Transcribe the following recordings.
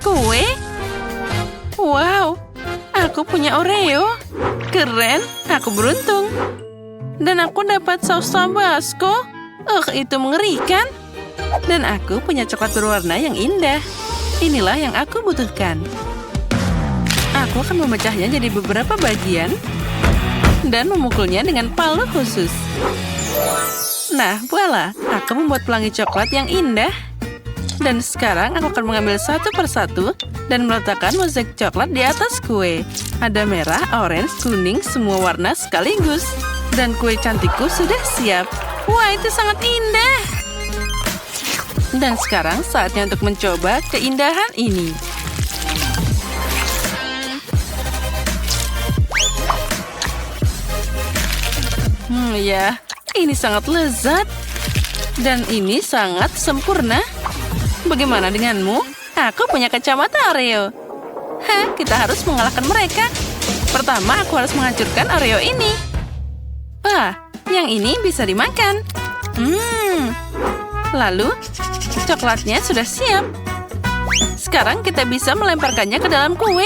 Kue? Wow, aku punya Oreo. Keren, aku beruntung. Dan aku dapat saus Tabasco. Itu mengerikan. Dan aku punya coklat berwarna yang indah. Inilah yang aku butuhkan. Aku akan memecahnya jadi beberapa bagian dan memukulnya dengan palu khusus. Nah, voila, aku membuat pelangi coklat yang indah. Dan sekarang aku akan mengambil satu persatu dan meletakkan mozaik coklat di atas kue. Ada merah, orange, kuning, semua warna sekaligus. Dan kue cantikku sudah siap. Wah, itu sangat indah. Dan sekarang saatnya untuk mencoba keindahan ini. Ya, ini sangat lezat. Dan ini sangat sempurna. Bagaimana denganmu? Aku punya kacamata Oreo. Kita harus mengalahkan mereka. Pertama, aku harus menghancurkan Oreo ini. Yang ini bisa dimakan. Lalu, coklatnya sudah siap. Sekarang kita bisa melemparkannya ke dalam kue.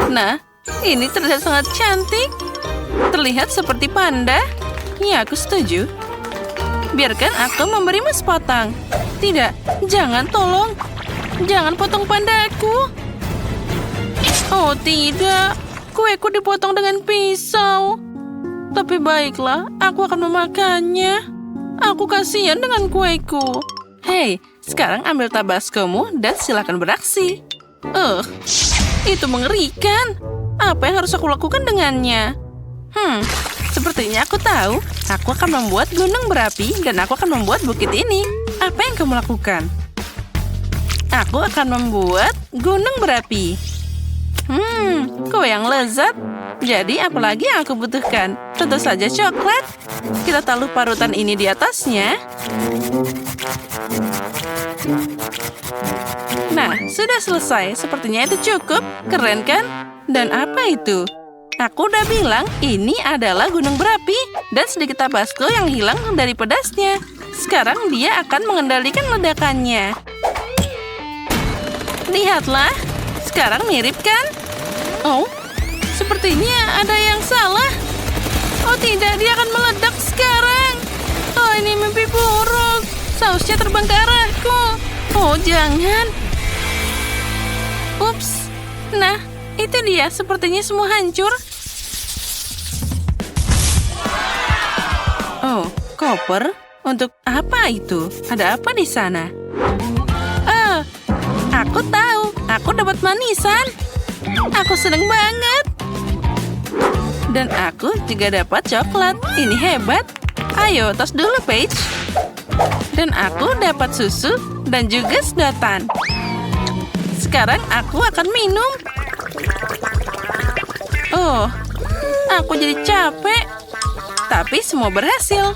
Nah, ini terlihat sangat cantik. Terlihat seperti panda. Ya, aku setuju. Biarkan aku memberimu sepotong. Tidak, jangan, tolong. Jangan potong pandaku. Oh, tidak. Kueku dipotong dengan pisau. Tapi baiklah, aku akan memakannya. Aku kasihan dengan kueku. Hei, sekarang ambil tabascomu dan silakan beraksi. Itu mengerikan. Apa yang harus aku lakukan dengannya? Sepertinya aku tahu. Aku akan membuat gunung berapi dan aku akan membuat bukit ini. Apa yang kamu lakukan? Aku akan membuat gunung berapi. Kue yang lezat. Jadi apalagi yang aku butuhkan? Tentu saja coklat. Kita taruh parutan ini di atasnya. Nah, sudah selesai. Sepertinya itu cukup. Keren kan? Dan apa itu? Aku udah bilang ini adalah gunung berapi dan sedikit tabasco yang hilang dari pedasnya. Sekarang dia akan mengendalikan ledakannya. Lihatlah, sekarang mirip kan? Oh, sepertinya ada yang salah. Oh tidak, dia akan meledak sekarang. Oh, ini mimpi buruk. Sausnya terbang ke arahku. Oh, jangan. Ups. Nah, itu dia. Sepertinya semua hancur. Oh, koper? Untuk apa itu? Ada apa di sana? Aku tahu. Aku dapat manisan. Aku senang banget. Dan aku juga dapat coklat. Ini hebat. Ayo, tos dulu, Paige. Dan aku dapat susu dan juga sedotan. Sekarang aku akan minum. Oh, aku jadi capek. Tapi semua berhasil.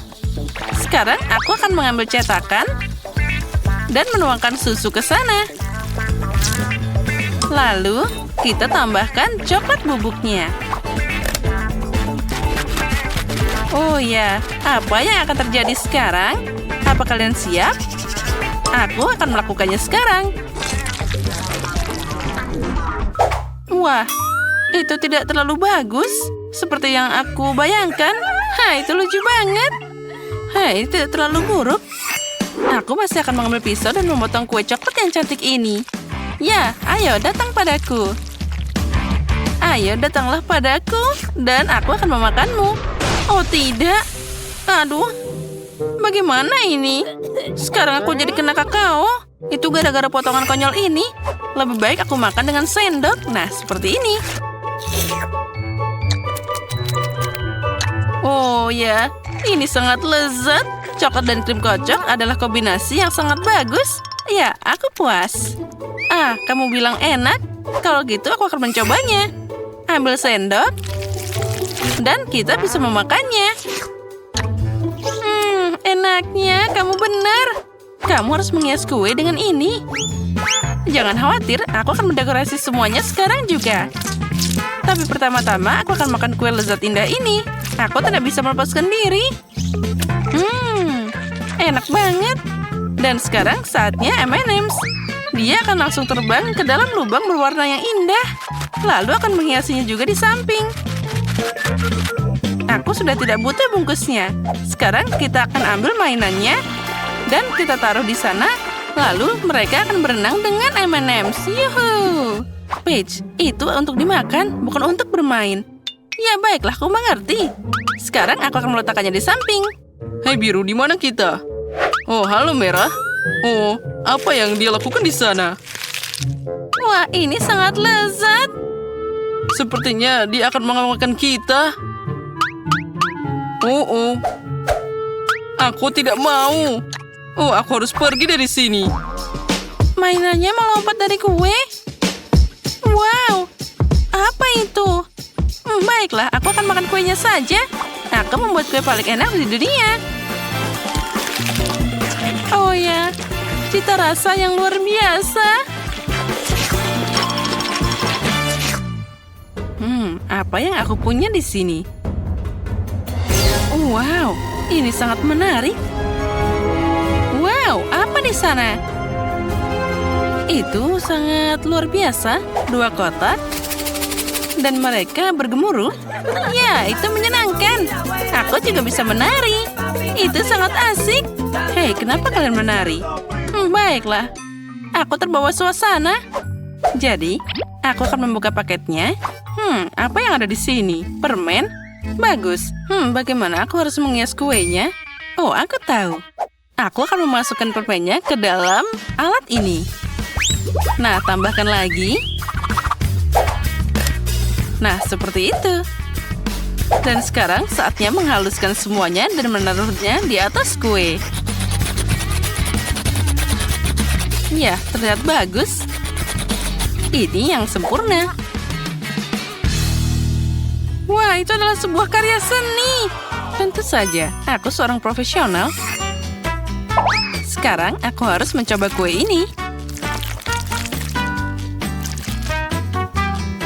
Sekarang aku akan mengambil cetakan dan menuangkan susu ke sana. Lalu, kita tambahkan coklat bubuknya. Oh ya, apa yang akan terjadi sekarang? Apa kalian siap? Aku akan melakukannya sekarang. Wah, itu tidak terlalu bagus. Seperti yang aku bayangkan. Itu lucu banget. Itu tidak terlalu buruk. Aku masih akan mengambil pisau dan memotong kue coklat yang cantik ini. Ya, ayo datang padaku. Ayo datanglah padaku dan aku akan memakanmu. Oh tidak. Aduh, bagaimana ini? Sekarang aku jadi kena kakao. Itu gara-gara potongan konyol ini. Lebih baik aku makan dengan sendok. Nah, seperti ini. Oh ya, ini sangat lezat. Coklat dan krim kocok adalah kombinasi yang sangat bagus. Ya, aku puas. Kamu bilang enak? Kalau gitu aku akan mencobanya. Ambil sendok. Dan kita bisa memakannya. Enaknya, kamu benar. Kamu harus menghias kue dengan ini. Jangan khawatir, aku akan mendekorasi semuanya sekarang juga. Tapi pertama-tama aku akan makan kue lezat indah ini. Aku tidak bisa melepaskan diri. Enak banget. Dan sekarang saatnya M&M's. Dia akan langsung terbang ke dalam lubang berwarna yang indah. Lalu akan menghiasinya juga di samping. Aku sudah tidak butuh bungkusnya. Sekarang kita akan ambil mainannya dan kita taruh di sana. Lalu mereka akan berenang dengan M&M's. Yuhu! Peach, itu untuk dimakan, bukan untuk bermain. Ya baiklah, aku mengerti. Sekarang aku akan meletakkannya di samping. Hai Biru, di mana kita? Oh, halo Merah. Oh, apa yang dia lakukan di sana? Wah, ini sangat lezat. Sepertinya dia akan mengamalkan kita. Oh. Aku tidak mau. Oh, aku harus pergi dari sini. Mainannya melompat dari kue. Wow, apa itu? Baiklah, aku akan makan kuenya saja. Aku membuat kue paling enak di dunia. Oh ya, cita rasa yang luar biasa. Apa yang aku punya di sini? Wow, ini sangat menarik. Wow, apa di sana? Itu sangat luar biasa. 2 kotak. Dan mereka bergemuruh. Ya, itu menyenangkan. Aku juga bisa menari. Itu sangat asik. Hei, kenapa kalian menari? Baiklah. Aku terbawa suasana. Jadi, aku akan membuka paketnya. Apa yang ada di sini? Permen? Bagus. Bagaimana aku harus menghias kuenya? Oh, aku tahu. Aku akan memasukkan permennya ke dalam alat ini. Nah, tambahkan lagi. Nah, seperti itu. Dan sekarang saatnya menghaluskan semuanya dan menaruhnya di atas kue. Ya, terlihat bagus. Ini yang sempurna. Wah, itu adalah sebuah karya seni. Tentu saja, aku seorang profesional. Sekarang aku harus mencoba kue ini.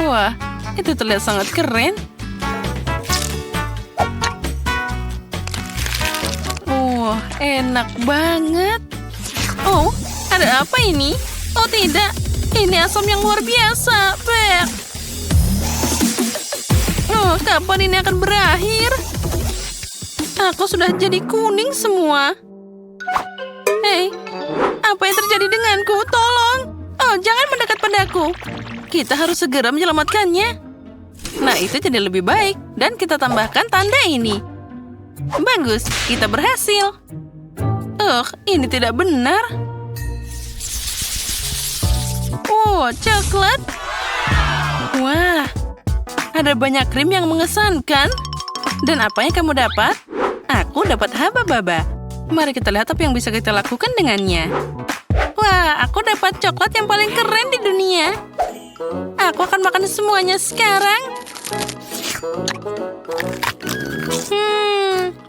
Wah, itu terlihat sangat keren. Wah, enak banget. Oh, ada apa ini? Oh tidak, ini asam yang luar biasa. Bek. Oh, kapan ini akan berakhir? Aku sudah jadi kuning semua. Hei, apa yang terjadi denganku? Tolong. Oh, jangan mendekat padaku. Kita harus segera menyelamatkannya. Nah, itu jadi lebih baik. Dan kita tambahkan tanda ini. Bagus, kita berhasil. Ini tidak benar. Oh, coklat. Wah, ada banyak krim yang mengesankan. Dan apa yang kamu dapat? Aku dapat haba-baba. Mari kita lihat apa yang bisa kita lakukan dengannya. Wah, aku dapat coklat yang paling keren di dunia. Aku akan makan semuanya sekarang.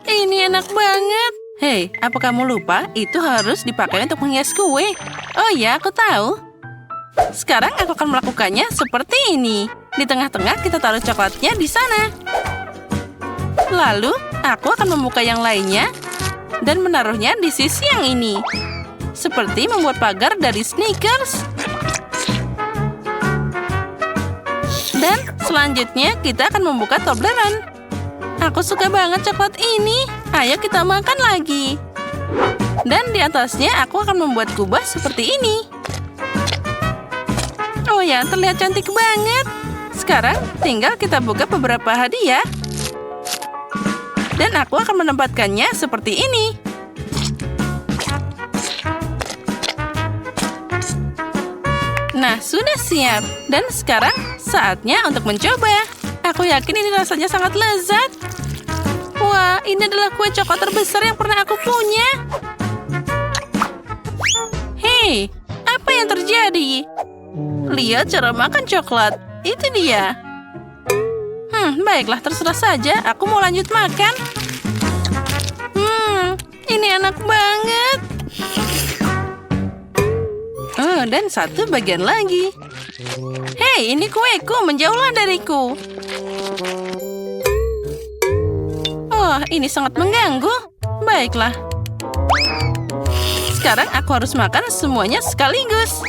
Ini enak banget. Hei, apa kamu lupa? Itu harus dipakai untuk menghias kue. Oh ya, aku tahu. Sekarang aku akan melakukannya seperti ini. Di tengah-tengah kita taruh coklatnya di sana. Lalu, aku akan membuka yang lainnya dan menaruhnya di sisi yang ini. Seperti membuat pagar dari Snickers. Dan selanjutnya kita akan membuka Toblerone. Aku suka banget coklat ini. Ayo kita makan lagi. Dan di atasnya aku akan membuat kubah seperti ini. Oh ya, terlihat cantik banget. Sekarang tinggal kita buka beberapa hadiah. Dan aku akan menempatkannya seperti ini. Nah, sudah siap. Dan sekarang saatnya untuk mencoba. Aku yakin ini rasanya sangat lezat. Wah, ini adalah kue coklat terbesar yang pernah aku punya. Hei, apa yang terjadi? Lihat cara makan coklat. Itu dia. Baiklah, terserah saja. Aku mau lanjut makan. Ini enak banget. Oh, dan satu bagian lagi. Hei, ini kueku. Menjauhlah dariku. Oh, ini sangat mengganggu. Baiklah. Sekarang aku harus makan semuanya sekaligus.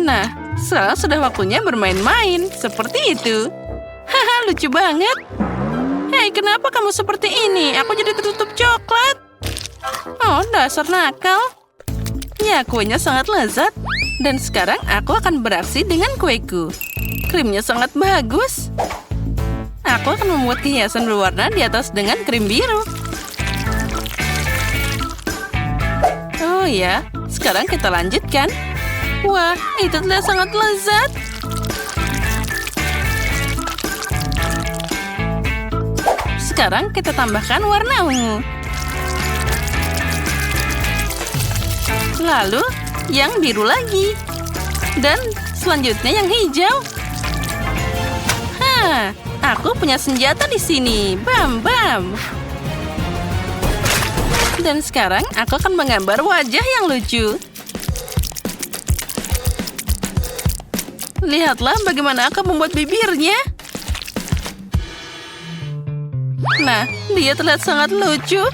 Nah, sekarang sudah waktunya bermain-main. Seperti itu. Haha, lucu banget. Hei, kenapa kamu seperti ini? Aku jadi tertutup coklat. Oh, dasar nakal. Ya, kuenya sangat lezat. Dan sekarang aku akan beraksi dengan kueku. Krimnya sangat bagus. Aku akan membuat hiasan berwarna di atas dengan krim biru. Oh ya, sekarang kita lanjutkan. Wah, itu terlihat sangat lezat. Sekarang kita tambahkan warna ungu. Lalu, yang biru lagi. Dan selanjutnya yang hijau. Hah, aku punya senjata di sini. Bam, bam. Dan sekarang aku akan menggambar wajah yang lucu. Lihatlah bagaimana aku membuat bibirnya. Nah, dia terlihat sangat lucu.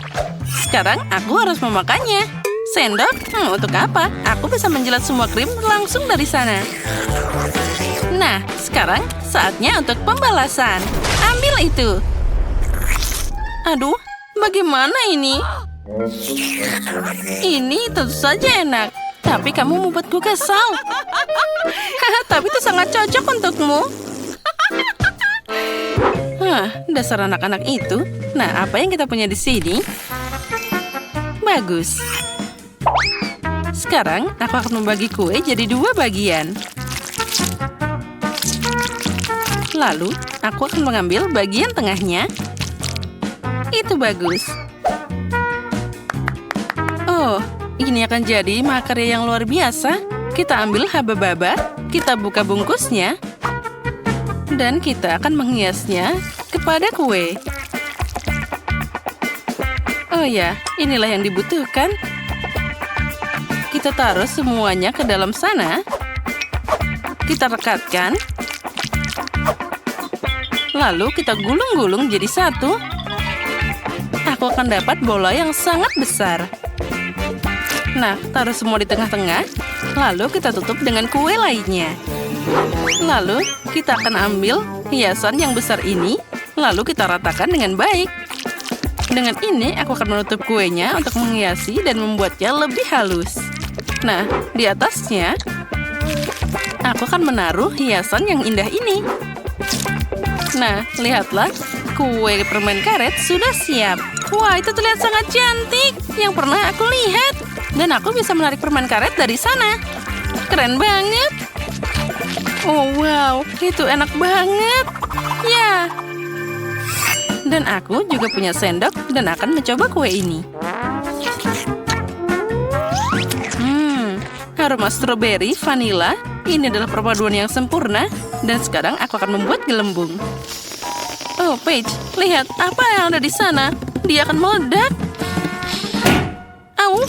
Sekarang aku harus memakannya. Sendok? Untuk apa? Aku bisa menjilat semua krim langsung dari sana. Nah, sekarang saatnya untuk pembalasan. Ambil itu. Aduh, bagaimana ini? Ini tentu saja enak. Tapi kamu membuatku kesal. Tapi itu sangat cocok untukmu. Dasar anak-anak itu. Nah, apa yang kita punya di sini? Bagus. Sekarang, aku akan membagi kue jadi 2 bagian. Lalu, aku akan mengambil bagian tengahnya. Itu bagus. Oh, ini akan jadi makarya yang luar biasa. Kita ambil haba-baba, kita buka bungkusnya, dan kita akan menghiasnya kepada kue. Oh ya, inilah yang dibutuhkan. Kita taruh semuanya ke dalam sana. Kita rekatkan. Lalu kita gulung-gulung jadi satu. Aku akan dapat bola yang sangat besar. Nah, taruh semua di tengah-tengah. Lalu kita tutup dengan kue lainnya. Lalu kita akan ambil hiasan yang besar ini. Lalu kita ratakan dengan baik. Dengan ini aku akan menutup kuenya untuk menghiasi dan membuatnya lebih halus. Nah, di atasnya aku akan menaruh hiasan yang indah ini. Nah, lihatlah, kue permen karet sudah siap. Wah, itu terlihat sangat cantik yang pernah aku lihat. Dan aku bisa menarik permen karet dari sana. Keren banget. Oh, wow, itu enak banget. Ya. Dan aku juga punya sendok dan akan mencoba kue ini. Aroma stroberi, vanila, ini adalah perpaduan yang sempurna. Dan sekarang aku akan membuat gelembung. Oh, Paige, lihat apa yang ada di sana. Dia akan meledak. Au,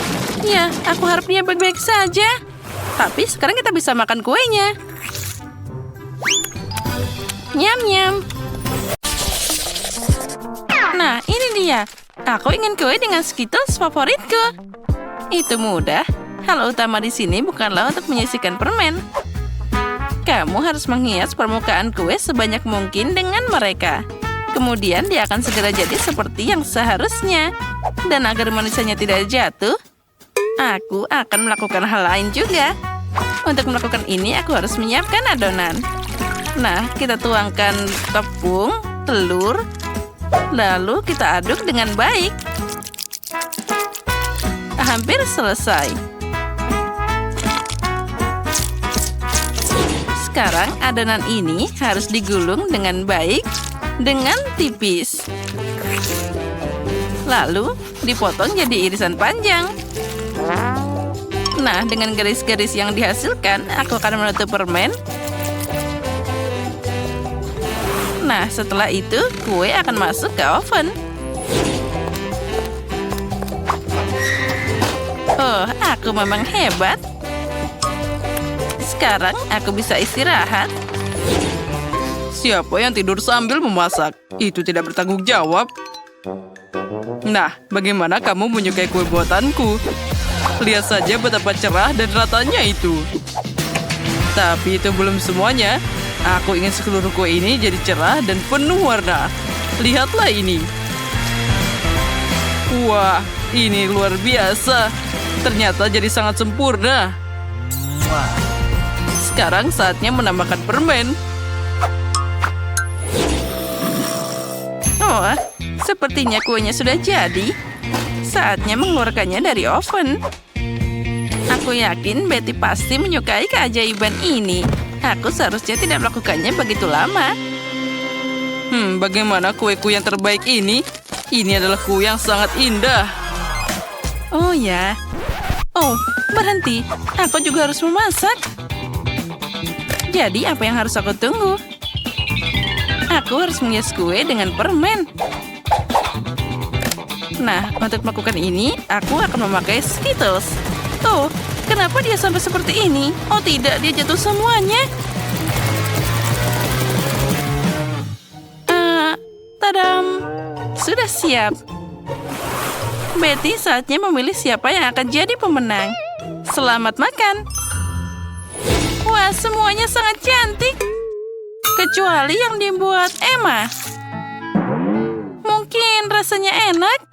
ya, aku harap dia baik-baik saja. Tapi sekarang kita bisa makan kuenya. Nyam-nyam. Nah, ini dia. Aku ingin kue dengan Skittles favoritku. Itu mudah. Hal utama di sini bukanlah untuk menyisihkan permen. Kamu harus menghias permukaan kue sebanyak mungkin dengan mereka. Kemudian dia akan segera jadi seperti yang seharusnya. Dan agar manisanya tidak jatuh, aku akan melakukan hal lain juga. Untuk melakukan ini, aku harus menyiapkan adonan. Nah, kita tuangkan tepung, telur, lalu kita aduk dengan baik. Hampir selesai. Sekarang adonan ini harus digulung dengan baik, dengan tipis. Lalu dipotong jadi irisan panjang. Nah, dengan garis-garis yang dihasilkan, aku akan menutup permen. Nah, setelah itu, kue akan masuk ke oven. Oh, aku memang hebat. Sekarang aku bisa istirahat. Siapa yang tidur sambil memasak? Itu tidak bertanggung jawab. Nah, bagaimana kamu menyukai kue buatanku? Lihat saja betapa cerah dan ratanya itu. Tapi itu belum semuanya. Aku ingin seluruh kue ini jadi cerah dan penuh warna. Lihatlah ini. Wah, ini luar biasa. Ternyata jadi sangat sempurna. Sekarang saatnya menambahkan permen. Oh, sepertinya kuenya sudah jadi. Saatnya mengeluarkannya dari oven. Aku yakin Betty pasti menyukai keajaiban ini. Aku seharusnya tidak melakukannya begitu lama. Bagaimana kueku yang terbaik ini? Ini adalah kue yang sangat indah. Oh ya. Oh, berhenti. Aku juga harus memasak. Jadi apa yang harus aku tunggu? Aku harus menghias kue dengan permen. Nah, untuk melakukan ini, aku akan memakai Skittles. Oh, kenapa dia sampai seperti ini? Oh tidak, dia jatuh semuanya. Tadam! Sudah siap. Betty, saatnya memilih siapa yang akan jadi pemenang. Selamat makan. Wah, semuanya sangat cantik. Kecuali yang dibuat Emma. Mungkin rasanya enak.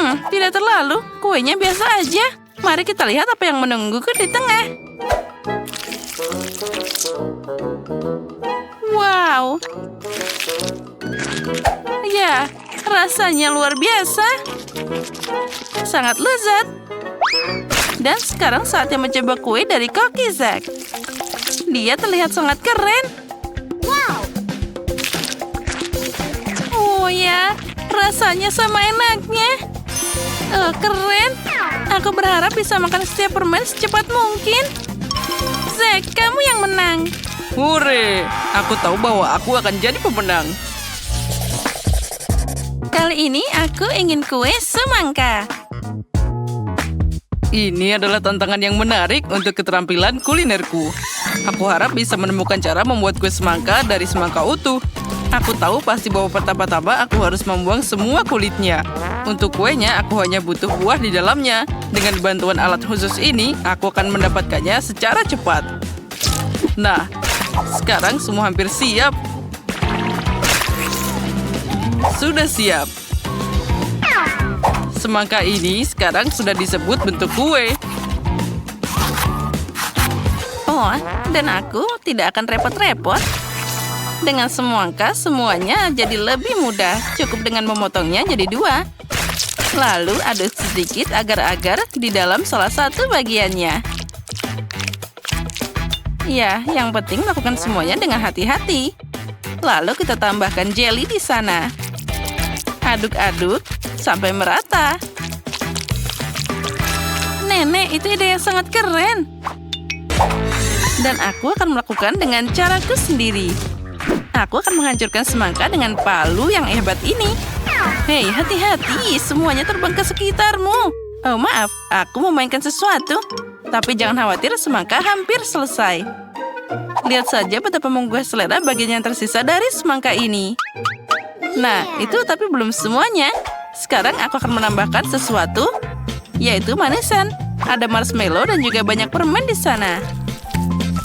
Tidak terlalu. Kuenya biasa aja. Mari kita lihat apa yang menungguku di tengah. Wow. Ya, rasanya luar biasa. Sangat lezat. Dan sekarang saatnya mencoba kue dari Cookie Zack. Dia terlihat sangat keren. Oh ya, rasanya sama enaknya. Keren. Aku berharap bisa makan setiap permen secepat mungkin. Zack, kamu yang menang. Hore! Aku tahu bahwa aku akan jadi pemenang. Kali ini aku ingin kue semangka. Ini adalah tantangan yang menarik untuk keterampilan kulinerku. Aku harap bisa menemukan cara membuat kue semangka dari semangka utuh. Aku tahu pasti bahwa pertama-tama aku harus membuang semua kulitnya. Untuk kuenya, aku hanya butuh buah di dalamnya. Dengan bantuan alat khusus ini, aku akan mendapatkannya secara cepat. Nah, sekarang semua hampir siap. Sudah siap. Semangka ini sekarang sudah disebut bentuk kue. Oh, dan aku tidak akan repot-repot. Dengan semangka, semuanya jadi lebih mudah. Cukup dengan memotongnya jadi 2. Lalu aduk sedikit agar-agar di dalam salah satu bagiannya. Ya, yang penting lakukan semuanya dengan hati-hati. Lalu kita tambahkan jelly di sana. Aduk-aduk sampai merata. Nenek, itu ide yang sangat keren. Dan aku akan melakukan dengan caraku sendiri. Aku akan menghancurkan semangka dengan palu yang hebat ini. Hei, hati-hati, semuanya terbang ke sekitarmu. Oh, maaf, aku memainkan sesuatu. Tapi jangan khawatir, semangka hampir selesai. Lihat saja betapa menggugah selera bagian yang tersisa dari semangka ini. Nah, itu tapi belum semuanya. Sekarang aku akan menambahkan sesuatu, yaitu manisan. Ada marshmallow dan juga banyak permen di sana.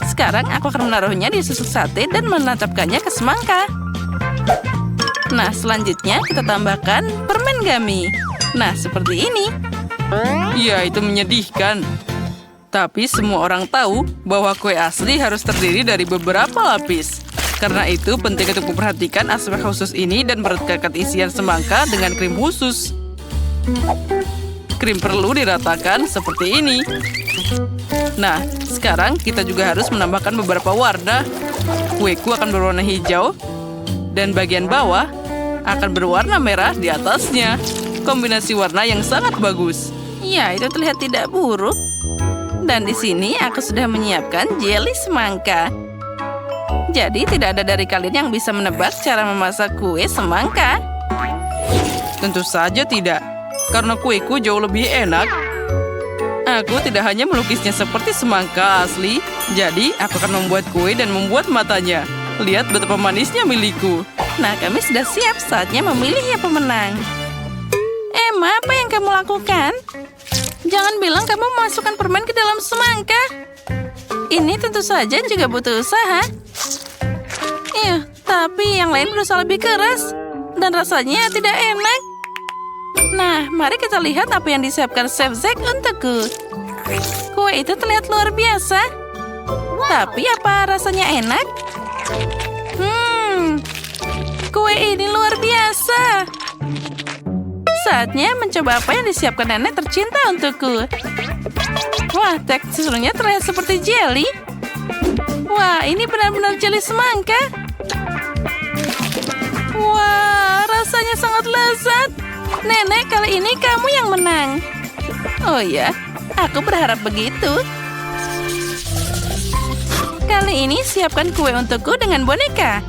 Sekarang aku akan menaruhnya di susu sate dan menancapkannya ke semangka. Nah, selanjutnya kita tambahkan permen gummy. Nah, seperti ini. Ya, itu menyedihkan. Tapi semua orang tahu bahwa kue asli harus terdiri dari beberapa lapis. Karena itu penting untuk memperhatikan aspek khusus ini dan merekatkan isian semangka dengan krim khusus. Krim perlu diratakan seperti ini. Nah, sekarang kita juga harus menambahkan beberapa warna. Kueku akan berwarna hijau dan bagian bawah akan berwarna merah di atasnya. Kombinasi warna yang sangat bagus. Ya, itu terlihat tidak buruk. Dan di sini aku sudah menyiapkan jelly semangka. Jadi tidak ada dari kalian yang bisa menebak cara memasak kue semangka. Tentu saja tidak, karena kueku jauh lebih enak. Aku tidak hanya melukisnya seperti semangka asli, jadi aku akan membuat kue dan membuat matanya. Lihat betapa manisnya milikku. Nah, kami sudah siap, saatnya memilih yang pemenang. Emma, apa yang kamu lakukan? Jangan bilang kamu memasukkan permen ke dalam semangka. Ini tentu saja juga butuh usaha. Tapi yang lain berusaha lebih keras. Dan rasanya tidak enak. Nah, mari kita lihat apa yang disiapkan Chef Zack untukku. Kue itu terlihat luar biasa. Tapi apa rasanya enak? Kue ini luar biasa. Saatnya mencoba apa yang disiapkan nenek tercinta untukku. Wah, teksturnya terlihat seperti jelly. Wah, ini benar-benar jelly semangka. Wah, rasanya sangat lezat. Nenek, kali ini kamu yang menang. Oh ya, aku berharap begitu. Kali ini siapkan kue untukku dengan boneka.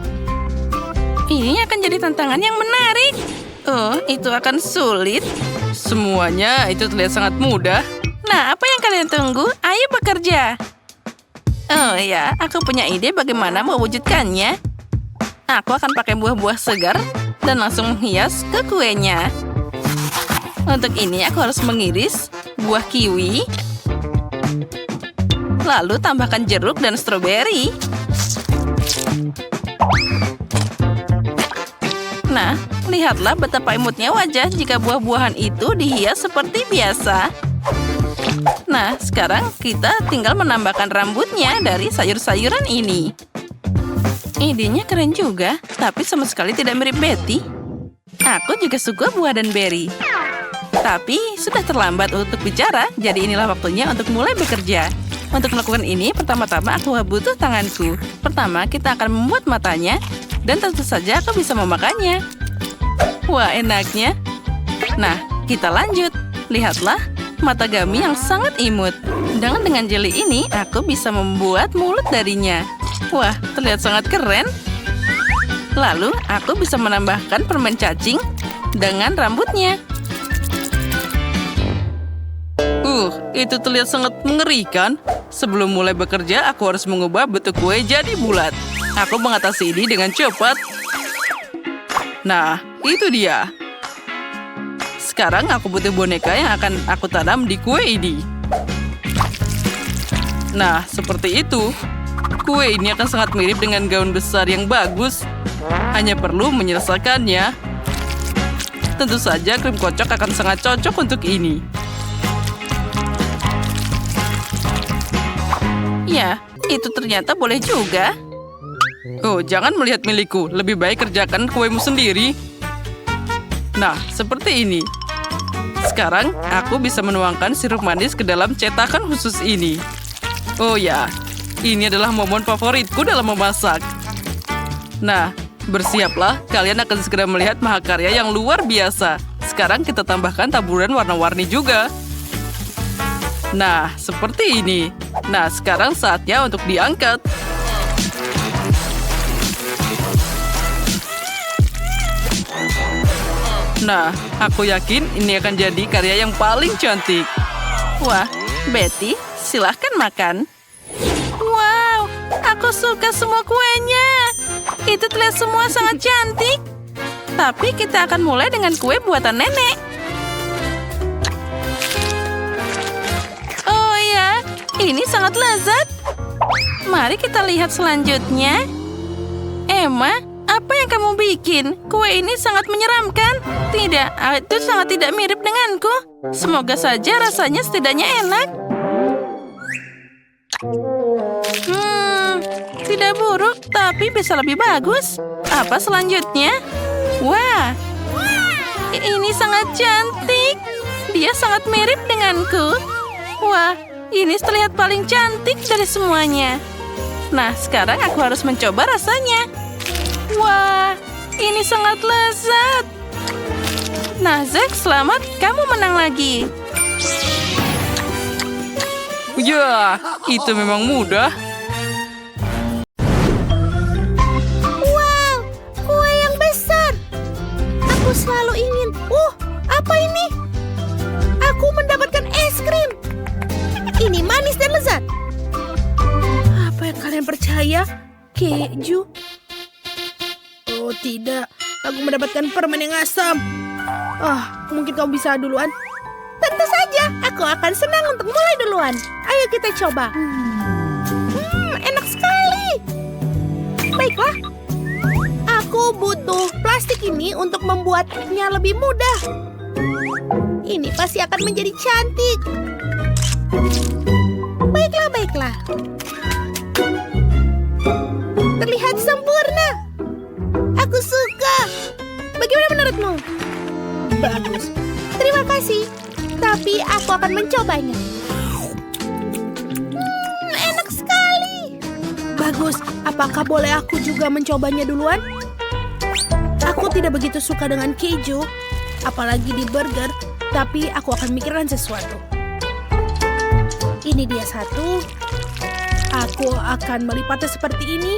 Ini akan jadi tantangan yang menarik. Oh, itu akan sulit. Semuanya itu terlihat sangat mudah. Nah, apa yang kalian tunggu? Ayo bekerja. Oh ya, aku punya ide bagaimana mewujudkannya. Aku akan pakai buah-buah segar dan langsung menghias ke kuenya. Untuk ini aku harus mengiris buah kiwi. Lalu tambahkan jeruk dan stroberi. Nah, lihatlah betapa imutnya wajah jika buah-buahan itu dihias seperti biasa. Nah, sekarang kita tinggal menambahkan rambutnya dari sayur-sayuran ini. Idenya keren juga, tapi sama sekali tidak mirip Betty. Aku juga suka buah dan beri. Tapi sudah terlambat untuk bicara, jadi inilah waktunya untuk mulai bekerja. Untuk melakukan ini, pertama-tama aku butuh tanganku. Pertama, kita akan membuat matanya, dan tentu saja aku bisa memakannya. Wah, enaknya. Nah, kita lanjut. Lihatlah, mata Gummy yang sangat imut. Dengan jelly ini, aku bisa membuat mulut darinya. Wah, terlihat sangat keren. Lalu, aku bisa menambahkan permen cacing dengan rambutnya. Itu terlihat sangat mengerikan. Sebelum mulai bekerja, aku harus mengubah bentuk kue jadi bulat. Aku mengatasi ini dengan cepat. Nah, itu dia. Sekarang aku butuh boneka yang akan aku tanam di kue ini. Nah, seperti itu. Kue ini akan sangat mirip dengan gaun besar yang bagus. Hanya perlu menyelesaikannya. Tentu saja krim kocok akan sangat cocok untuk ini. Ya, itu ternyata boleh juga. Oh, jangan melihat milikku. Lebih baik kerjakan kuemu sendiri. Nah, seperti ini. Sekarang, aku bisa menuangkan sirup manis ke dalam cetakan khusus ini. Oh ya, ini adalah momen favoritku dalam memasak. Nah, bersiaplah. Kalian akan segera melihat mahakarya yang luar biasa. Sekarang kita tambahkan taburan warna-warni juga. Nah, seperti ini. Nah, sekarang saatnya untuk diangkat. Nah, aku yakin ini akan jadi karya yang paling cantik. Wah, Betty, silahkan makan. Wow, aku suka semua kuenya. Itu terlihat semua sangat cantik. Tapi kita akan mulai dengan kue buatan nenek. Oh ya, ini sangat lezat. Mari kita lihat selanjutnya. Emma, apa yang kamu bikin? Kue ini sangat menyeramkan. Tidak, itu sangat tidak mirip denganku. Semoga saja rasanya setidaknya enak. Tidak buruk, tapi bisa lebih bagus. Apa selanjutnya? Wah, ini sangat cantik. Dia sangat mirip denganku. Wah, ini terlihat paling cantik dari semuanya. Nah, sekarang aku harus mencoba rasanya. Wah, ini sangat lezat. Nah, Zack, selamat. Kamu menang lagi. Ya, itu memang mudah. Wow, kue yang besar. Aku selalu ingin. Apa ini? Aku mendapatkan es krim. Ini manis dan lezat. Apa yang kalian percaya? Keju? Oh tidak, aku mendapatkan permen yang asam. Mungkin kamu bisa duluan. Tentu saja, aku akan senang untuk mulai duluan. Ayo kita coba. Enak sekali. Baiklah. Aku butuh plastik ini untuk membuatnya lebih mudah. Ini pasti akan menjadi cantik. Baiklah. Terlihat sempurna. Aku suka. Bagaimana menurutmu? Bagus. Terima kasih. Tapi aku akan mencobanya. Enak sekali. Bagus. Apakah boleh aku juga mencobanya duluan? Aku tidak begitu suka dengan keju, apalagi di burger, tapi aku akan mikirkan sesuatu. Ini dia satu. Aku akan melipatnya seperti ini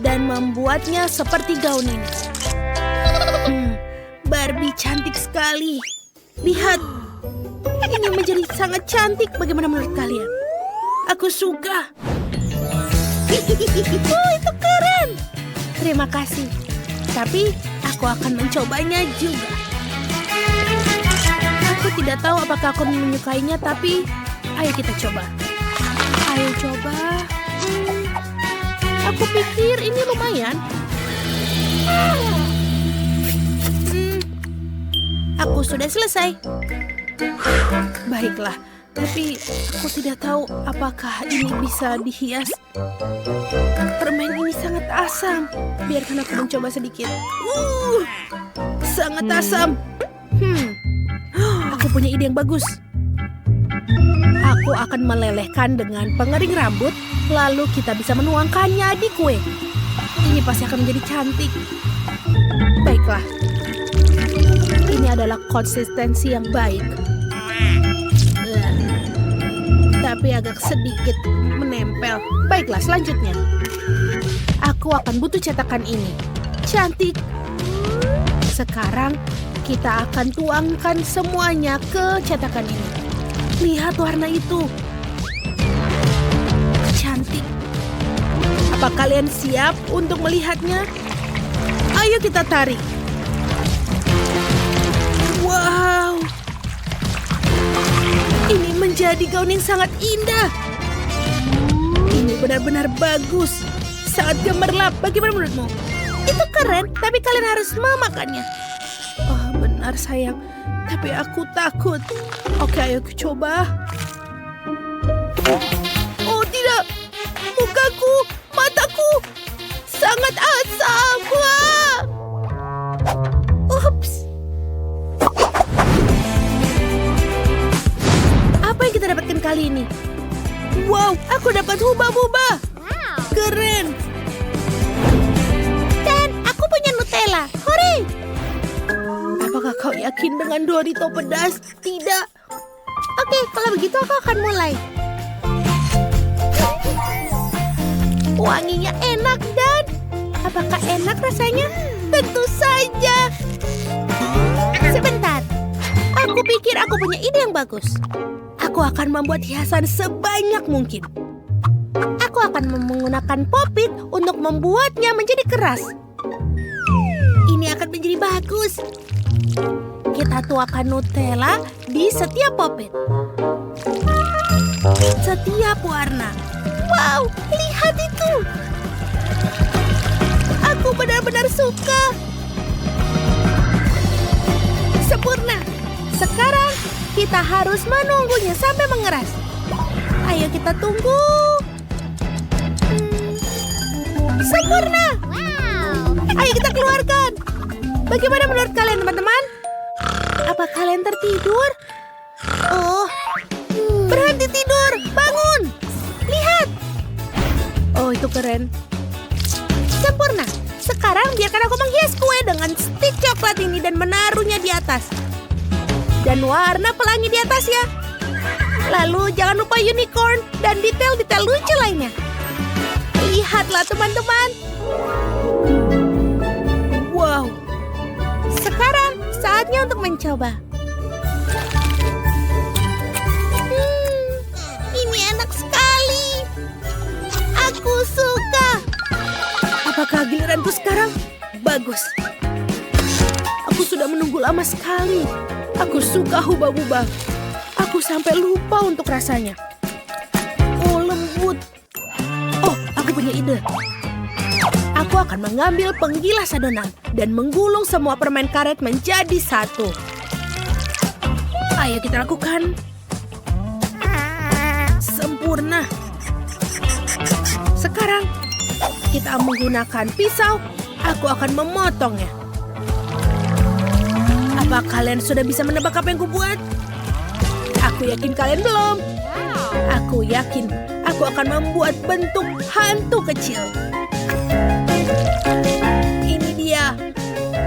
dan membuatnya seperti gaun ini. Barbie cantik sekali. Lihat. Ini menjadi sangat cantik. Bagaimana menurut kalian? Aku suka. Oh, itu keren. Terima kasih. Tapi aku akan mencobanya juga. Aku tidak tahu apakah aku menyukainya, tapi ayo kita coba. Ayo coba. Aku pikir ini lumayan. Aku sudah selesai. Baiklah, tapi aku tidak tahu apakah ini bisa dihias. Permen ini sangat asam. Biarkan aku mencoba sedikit. Sangat asam. Aku punya ide yang bagus. Aku akan melelehkan dengan pengering rambut, lalu kita bisa menuangkannya di kue. Ini pasti akan menjadi cantik. Baiklah. Ini adalah konsistensi yang baik. Tapi agak sedikit menempel. Baiklah, selanjutnya. Aku akan butuh cetakan ini. Cantik. Sekarang kita akan tuangkan semuanya ke cetakan ini. Lihat warna itu. Cantik. Apa kalian siap untuk melihatnya? Ayo kita tarik. Wow. Ini menjadi gaun yang sangat indah. Ini benar-benar bagus. Sangat gemerlap. Bagaimana menurutmu? Itu keren, tapi kalian harus memakannya. Oh, benar sayang. Tapi aku takut. Oke, ayo coba. Oh, tidak. Mukaku, mataku. Sangat asam. Wah. Ups. Apa yang kita dapatkan kali ini? Wow, aku dapat hubah-hubah. Keren. Dan aku punya Nutella. Hore! Apakah kau yakin dengan Dorito pedas? Tidak. Oke, kalau begitu aku akan mulai. Wanginya enak dan... Apakah enak rasanya? Tentu saja. Sebentar. Aku pikir aku punya ide yang bagus. Aku akan membuat hiasan sebanyak mungkin. Aku akan menggunakan popit untuk membuatnya menjadi keras. Ini akan menjadi bagus. Kita tuangkan Nutella di setiap popit. Setiap warna. Wow, lihat itu. Aku benar-benar suka. Sempurna. Sekarang kita harus menunggunya sampai mengeras. Ayo kita tunggu. Sempurna. Ayo kita keluarkan. Bagaimana menurut kalian teman-teman? Apa kalian tertidur? Oh, berhenti tidur. Bangun. Lihat. Oh, itu keren. Sempurna. Sekarang biarkan aku menghias kue dengan stik coklat ini dan menaruhnya di atas. Dan warna pelangi di atas ya. Lalu jangan lupa unicorn dan detail-detail lucu lainnya. Lihatlah teman-teman. Wow. Sekarang saatnya untuk mencoba. Ini enak sekali. Aku suka. Apakah giliranku sekarang? Bagus. Aku sudah menunggu lama sekali. Aku suka hubah-hubah. Aku sampai lupa untuk rasanya. Oh, lembut. Oh, aku punya ide. Aku akan mengambil penggilas adonan dan menggulung semua permen karet menjadi satu. Ayo kita lakukan. Sempurna. Sekarang, kita menggunakan pisau. Aku akan memotongnya. Apa kalian sudah bisa menebak apa yang kubuat? Aku yakin kalian belum. Aku yakin aku akan membuat bentuk hantu kecil. Ini dia.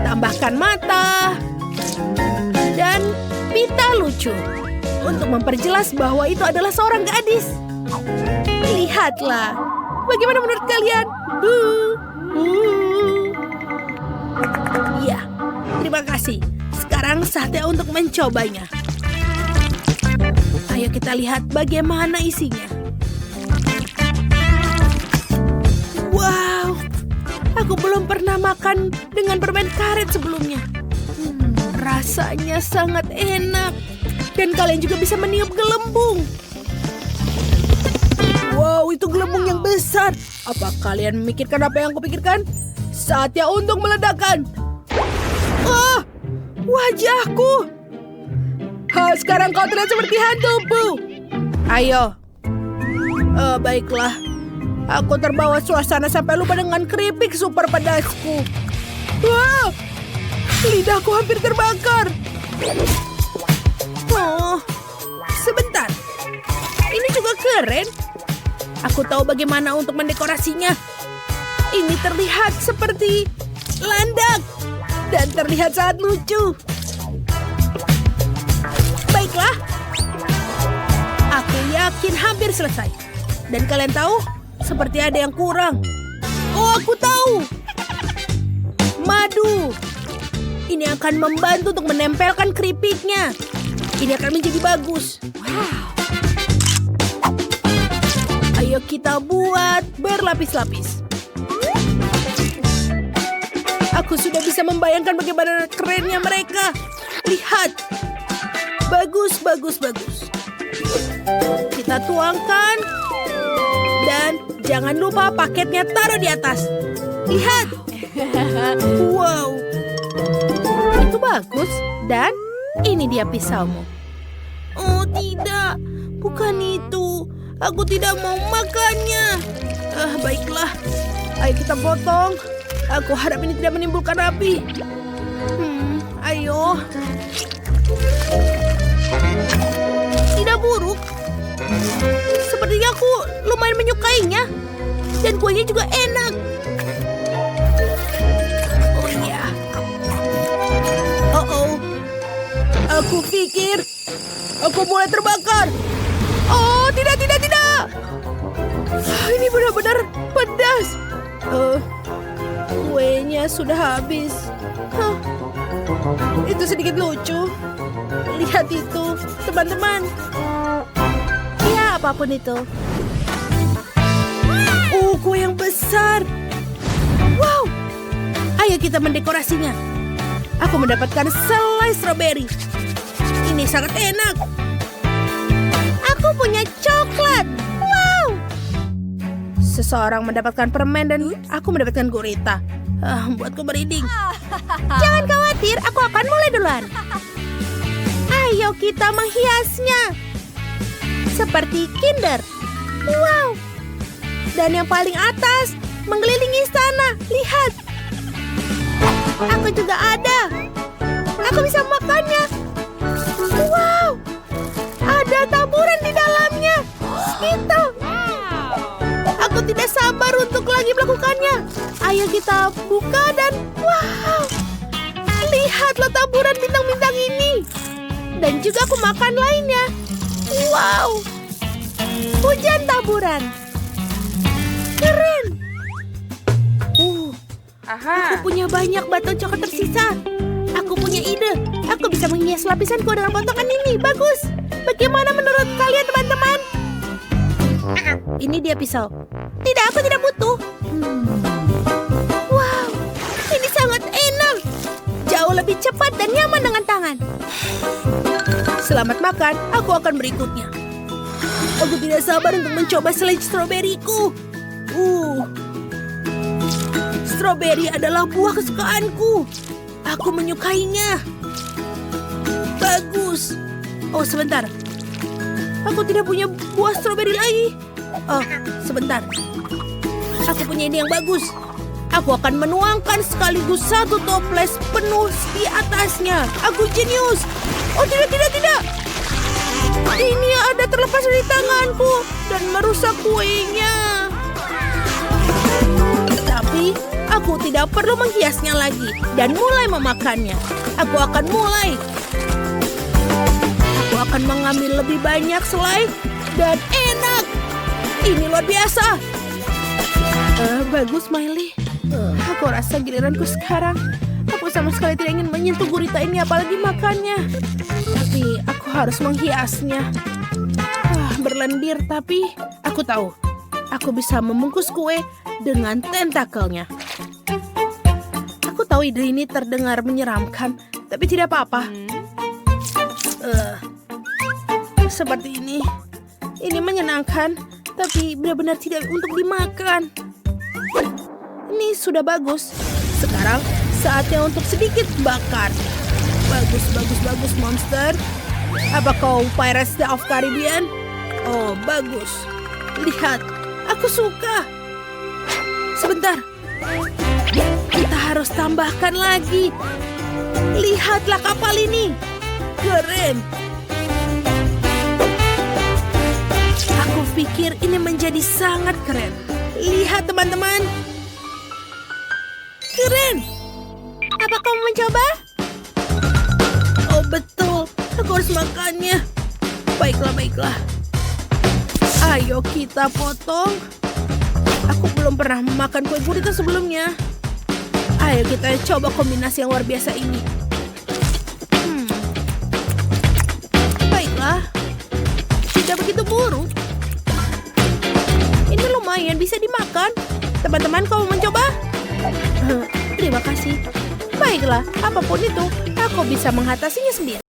Tambahkan mata dan pita lucu untuk memperjelas bahwa itu adalah seorang gadis. Lihatlah. Bagaimana menurut kalian? Ya, terima kasih. Sekarang saatnya untuk mencobanya. Ayo kita lihat bagaimana isinya. Wow, aku belum pernah makan dengan permen karet sebelumnya. Rasanya sangat enak. Dan kalian juga bisa meniup gelembung. Wow, itu gelembung yang besar. Apa kalian memikirkan apa yang aku pikirkan? Saatnya untuk meledakkan. Oh, wajahku. Sekarang kau terlihat seperti hantu, Bu. Ayo. Baiklah. Aku terbawa suasana sampai lupa dengan keripik super pedasku. Wow, lidahku hampir terbakar. Oh, sebentar. Ini juga keren. Aku tahu bagaimana untuk mendekorasinya. Ini terlihat seperti landak dan terlihat sangat lucu. Baiklah. Aku yakin hampir selesai. Dan kalian tahu, seperti ada yang kurang. Oh, aku tahu. Madu. Ini akan membantu untuk menempelkan keripiknya. Ini akan menjadi bagus. Wow. Ayo kita buat berlapis-lapis. Aku sudah bisa membayangkan bagaimana kerennya mereka. Lihat. Bagus, bagus, bagus. Kita tuangkan. Dan jangan lupa paketnya taruh di atas. Lihat. Wow. Itu bagus. Dan ini dia pisaumu. Oh tidak. Bukan itu. Aku tidak mau makannya. Baiklah. Ayo kita potong. Aku harap ini tidak menimbulkan api. Ayo. Tidak buruk. Sepertinya aku lumayan menyukainya. Dan kuahnya juga enak. Oh iya. Oh. Aku pikir aku mulai terbakar. Oh, tidak. Ini benar-benar pedas. Kuenya sudah habis. Itu sedikit lucu. Lihat itu, teman-teman. Ya, apapun itu. Kue yang besar. Wow. Ayo kita mendekorasinya. Aku mendapatkan selai stroberi. Ini sangat enak. Aku punya coklat. Wow. Seseorang mendapatkan permen dan aku mendapatkan gurita. Buatku merinding. Jangan khawatir, aku akan mulai duluan. Ayo kita menghiasnya. Seperti Kinder. Wow. Dan yang paling atas mengelilingi istana. Lihat. Aku juga ada. Aku bisa makannya. Wow. Ada taburan di dalamnya. Gitu. Aku tidak sabar untuk lagi melakukannya. Ayo kita buka dan wow. Lihatlah taburan bintang-bintang ini. Dan juga aku makan lainnya. Wow. Hujan taburan. Keren. Aku punya banyak baton coklat tersisa. Aku punya ide. Aku bisa menghias lapisanku dengan potongan ini. Bagus. Bagaimana menurut kalian, teman-teman? Ini dia pisau. Tidak, aku tidak butuh. Wow. Ini sangat enak. Jauh lebih cepat dan nyaman dengan tangan. Selamat makan, aku akan berikutnya. Aku tidak sabar untuk mencoba selai stroberiku. Stroberi adalah buah kesukaanku. Aku menyukainya. Bagus. Oh, sebentar. Aku tidak punya buah stroberi lagi. Oh, sebentar. Aku punya ini yang bagus. Aku akan menuangkan sekaligus satu toples penuh di atasnya. Aku jenius. Oh, tidak. Ini ada terlepas dari tanganku dan merusak kuenya. Tapi aku tidak perlu menghiasnya lagi dan mulai memakannya. Aku akan mengambil lebih banyak selai dan enak. Ini luar biasa. Bagus, Miley. Aku rasa giliranku sekarang. Aku sama sekali tidak ingin menyentuh gurita ini apalagi makannya. Tapi aku harus menghiasnya. Berlendir, tapi aku tahu. Aku bisa membungkus kue dengan tentakelnya. Aku tahu ide ini terdengar menyeramkan, tapi tidak apa-apa. Seperti ini. Ini menyenangkan, tapi benar-benar tidak untuk dimakan. Ini sudah bagus. Sekarang saatnya untuk sedikit bakar. Bagus, monster. Apa kau Pirates of Caribbean? Oh, bagus. Lihat, aku suka. Sebentar. Kita harus tambahkan lagi. Lihatlah kapal ini. Keren. Aku pikir ini menjadi sangat keren. Lihat, teman-teman. Keren. Apa kamu mencoba? Oh, betul. Aku harus makannya. Baiklah. Ayo kita potong. Aku belum pernah makan kue gurita sebelumnya. Ayo kita coba kombinasi yang luar biasa ini. Baiklah. Tidak begitu buruk. Ini lumayan bisa dimakan. Teman-teman, kamu mencoba? Terima kasih. Baiklah, apapun itu, aku bisa mengatasinya sendiri.